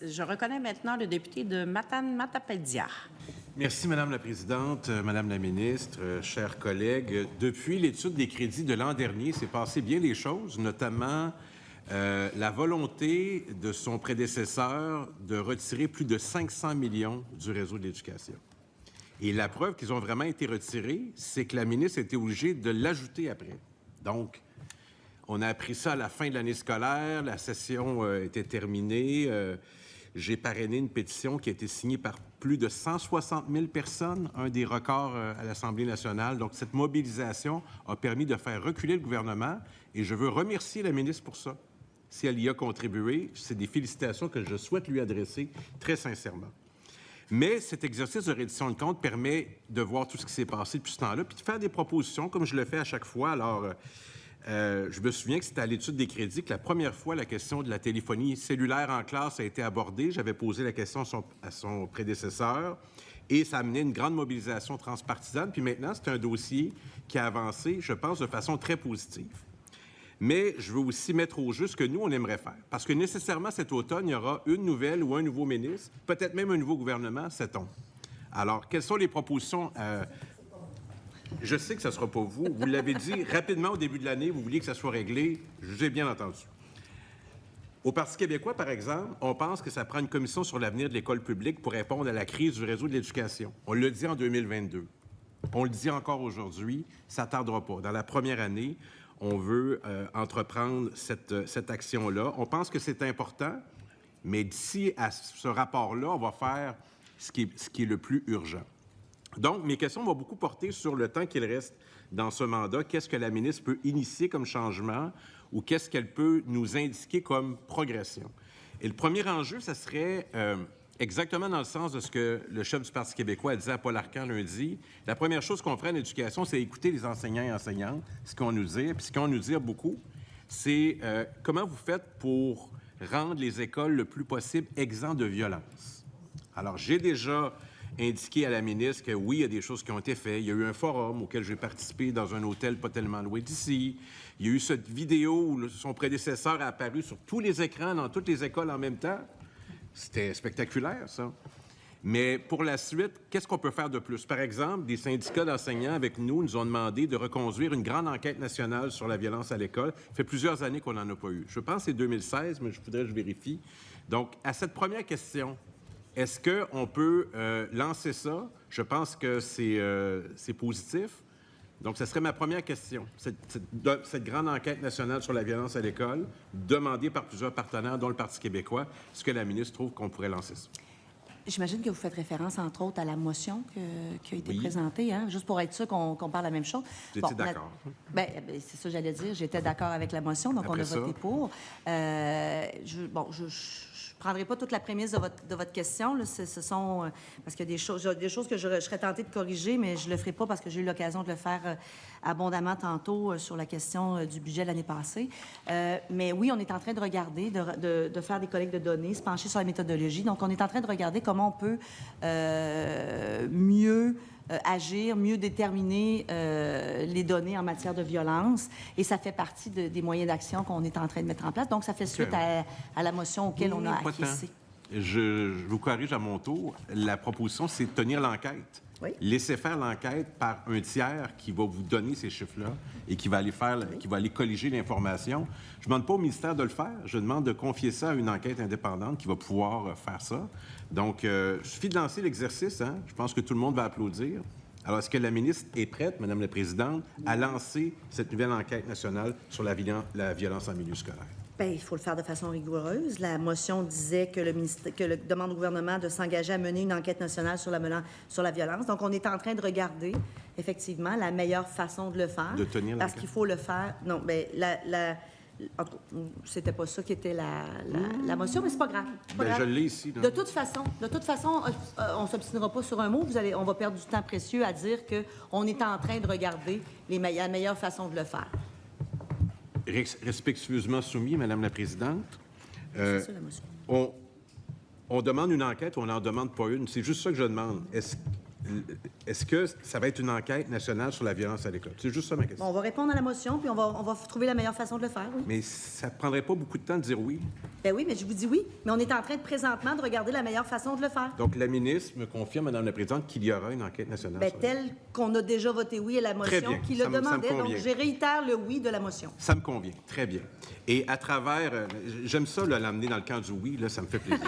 Je reconnais maintenant le député de Matane-Matapédia. Merci, Madame la Présidente, Madame la Ministre, chers collègues. Depuis l'étude des crédits de l'an dernier, s'est passé bien des choses, notamment la volonté de son prédécesseur de retirer plus de 500 millions du réseau de l'éducation. Et la preuve qu'ils ont vraiment été retirés, c'est que la ministre a été obligée de l'ajouter après. Donc, on a appris ça à la fin de l'année scolaire, la session était terminée. J'ai parrainé une pétition qui a été signée par plus de 160 000 personnes, un des records à l'Assemblée nationale. Donc, cette mobilisation a permis de faire reculer le gouvernement et je veux remercier la ministre pour ça. Si elle y a contribué, c'est des félicitations que je souhaite lui adresser très sincèrement. Mais cet exercice de reddition de comptes permet de voir tout ce qui s'est passé depuis ce temps-là, puis de faire des propositions, comme je le fais à chaque fois. Alors, je me souviens que c'était à l'étude des crédits que la première fois, la question de la téléphonie cellulaire en classe a été abordée. J'avais posé la question à son prédécesseur et ça a amené une grande mobilisation transpartisane. Puis maintenant, c'est un dossier qui a avancé, je pense, de façon très positive. Mais je veux aussi mettre au jeu ce que nous, on aimerait faire. Parce que nécessairement, cet automne, il y aura une nouvelle ou un nouveau ministre, peut-être même un nouveau gouvernement, sait-on. Alors, quelles sont les propositions? Je sais que ce ne sera pas vous. Vous l'avez dit rapidement au début de l'année, vous vouliez que ça soit réglé. Je vous ai bien entendu. Au Parti québécois, par exemple, on pense que ça prend une commission sur l'avenir de l'école publique pour répondre à la crise du réseau de l'éducation. On le dit en 2022. On le dit encore aujourd'hui, ça ne tardera pas. Dans la première année, on veut entreprendre cette action-là. On pense que c'est important, mais d'ici à ce rapport-là, on va faire ce qui est le plus urgent. Donc, mes questions vont beaucoup porter sur le temps qu'il reste dans ce mandat. Qu'est-ce que la ministre peut initier comme changement ou qu'est-ce qu'elle peut nous indiquer comme progression? Et le premier enjeu, ça serait exactement dans le sens de ce que le chef du Parti québécois a dit à Paul Arcan lundi. La première chose qu'on ferait en éducation, c'est écouter les enseignants et enseignantes, ce qu'on nous dit. Puis ce qu'on nous dit beaucoup, c'est comment vous faites pour rendre les écoles le plus possible exemptes de violence. Alors, j'ai déjà indiqué à la ministre que oui, il y a des choses qui ont été faites. Il y a eu un forum auquel j'ai participé dans un hôtel pas tellement loin d'ici. Il y a eu cette vidéo où son prédécesseur a apparu sur tous les écrans dans toutes les écoles en même temps. C'était spectaculaire, ça. Mais pour la suite, qu'est-ce qu'on peut faire de plus? Par exemple, des syndicats d'enseignants avec nous ont demandé de reconduire une grande enquête nationale sur la violence à l'école. Ça fait plusieurs années qu'on n'en a pas eu. Je pense que c'est 2016, mais je voudrais que je vérifie. Donc, à cette première question, est-ce qu'on peut lancer ça? Je pense que c'est positif. Donc, ce serait ma première question. Cette grande enquête nationale sur la violence à l'école, demandée par plusieurs partenaires, dont le Parti québécois, est-ce que la ministre trouve qu'on pourrait lancer ça? J'imagine que vous faites référence, entre autres, à la motion qui a été présentée, hein? Juste pour être sûr qu'on parle la même chose. J'étais d'accord. Bien, c'est ça que j'allais dire. J'étais d'accord avec la motion, donc Après on a voté pour. Je ne prendrai pas toute la prémisse de votre question. Là. Ce sont... parce qu'il y a des choses que je serais tentée de corriger, mais je ne le ferai pas parce que j'ai eu l'occasion de le faire abondamment tantôt sur la question du budget l'année passée. Mais oui, on est en train de regarder, de faire des collectes de données, se pencher sur la méthodologie. Donc, on est en train de regarder comment on peut mieux agir, mieux déterminer les données en matière de violence. Et ça fait partie des moyens d'action qu'on est en train de mettre en place. Donc, ça fait suite à la motion auquel on a acquiescé. Je vous corrige à mon tour. La proposition, c'est de tenir l'enquête. Oui. Laissez faire l'enquête par un tiers qui va vous donner ces chiffres-là et qui va aller colliger l'information. Je ne demande pas au ministère de le faire. Je demande de confier ça à une enquête indépendante qui va pouvoir faire ça. Donc, il suffit de lancer l'exercice. Hein? Je pense que tout le monde va applaudir. Alors, est-ce que la ministre est prête, Madame la Présidente, à lancer cette nouvelle enquête nationale sur la violence en milieu scolaire? Bien, il faut le faire de façon rigoureuse. La motion disait que le demande au gouvernement de s'engager à mener une enquête nationale sur la violence. Donc, on est en train de regarder, effectivement, la meilleure façon de le faire. De tenir parce qu'il faut le faire. Non, bien, c'était pas ça qui était la motion, mais c'est pas grave. Je l'ai ici. De toute façon, on s'obstinera pas sur un mot. On va perdre du temps précieux à dire qu'on est en train de regarder la meilleure façon de le faire. Respectueusement soumis, Madame la Présidente. C'est ça, la motion. On demande une enquête ou on n'en demande pas une? C'est juste ça que je demande. Est-ce que ça va être une enquête nationale sur la violence à l'école? C'est juste ça ma question. Bon, on va répondre à la motion, puis on va trouver la meilleure façon de le faire, oui. Mais ça ne prendrait pas beaucoup de temps de dire oui? Ben oui, mais je vous dis oui. Mais on est en train présentement de regarder la meilleure façon de le faire. Donc, la ministre me confirme, Madame la Présidente, qu'il y aura une enquête nationale. Ben, sur tel qu'on a déjà voté oui à la Très motion bien. qui Ça le me demandait. Donc, convient. je réitère le oui de la motion. Ça me convient. Très bien. Et à travers... j'aime ça, là, l'amener dans le camp du oui, là, ça me fait plaisir.